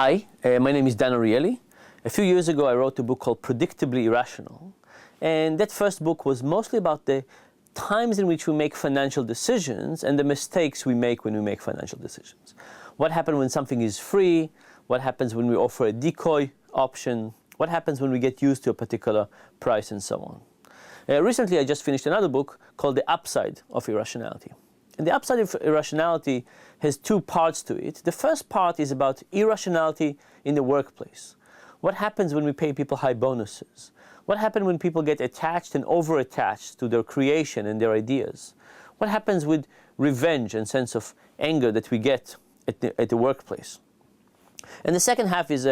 Hi, my name is Ariely. A few years ago I wrote a book called Predictably Irrational, and that first book was mostly about the times in which we make financial decisions and the mistakes we make when we make financial decisions. What happens when something is free, what happens when we offer a decoy option, what happens when we get used to a particular price, and so on. Recently I just finished another book called The Upside of Irrationality. And the upside of irrationality has two parts to it. The first part is about irrationality in the workplace. What happens when we pay people high bonuses? What happens when people get attached and over-attached to their creation and their ideas? What happens with revenge and sense of anger that we get at the workplace? And the second half is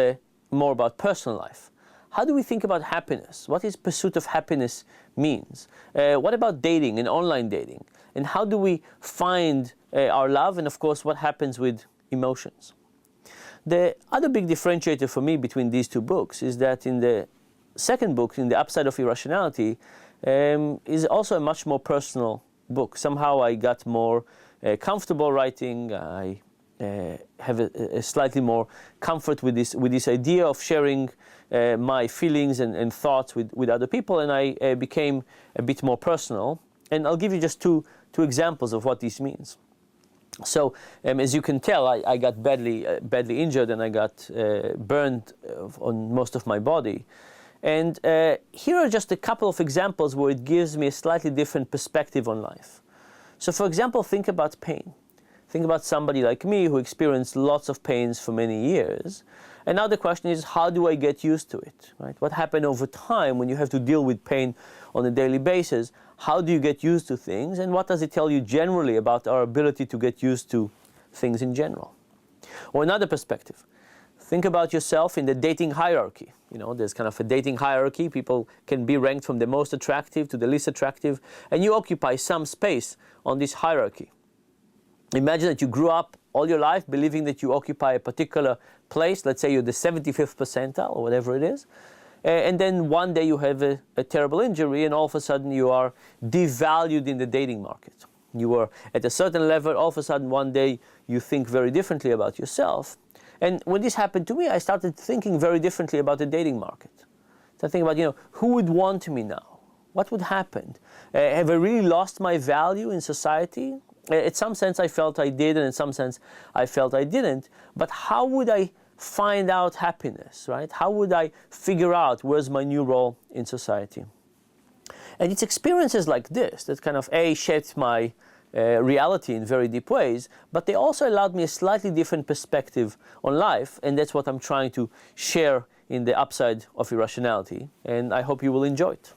more about personal life. How do we think about happiness? What is pursuit of happiness means? What about dating and online dating? And how do we find our love? And of course, what happens with emotions? The other big differentiator for me between these two books is that in the second book, in The Upside of Irrationality, is also a much more personal book. Somehow I got more comfortable writing. I have a slightly more comfort with this idea of sharing my feelings and thoughts with other people, and I became a bit more personal. And I'll give you just two examples of what this means. So, as you can tell, I got badly injured, and I got burned on most of my body. And here are just a couple of examples where it gives me a slightly different perspective on life. So, for example, think about pain. Think about somebody like me who experienced lots of pains for many years. And now the question is, how do I get used to it? Right? What happened over time when you have to deal with pain on a daily basis? How do you get used to things? And what does it tell you generally about our ability to get used to things in general? Or another perspective. Think about yourself in the dating hierarchy. You know, there's kind of a dating hierarchy. People can be ranked from the most attractive to the least attractive. And you occupy some space on this hierarchy. Imagine that you grew up all your life believing that you occupy a particular place. Let's say you're the 75th percentile or whatever it is. And then one day you have a terrible injury, and all of a sudden you are devalued in the dating market. You were at a certain level, all of a sudden one day you think very differently about yourself. And when this happened to me, I started thinking very differently about the dating market. So I think about, who would want me now? What would happen? Have I really lost my value in society? In some sense I felt I did, and in some sense I felt I didn't. But how would I find out happiness, right? How would I figure out where's my new role in society? And it's experiences like this that kind of shaped my reality in very deep ways, but they also allowed me a slightly different perspective on life, and that's what I'm trying to share in The Upside of Irrationality, and I hope you will enjoy it.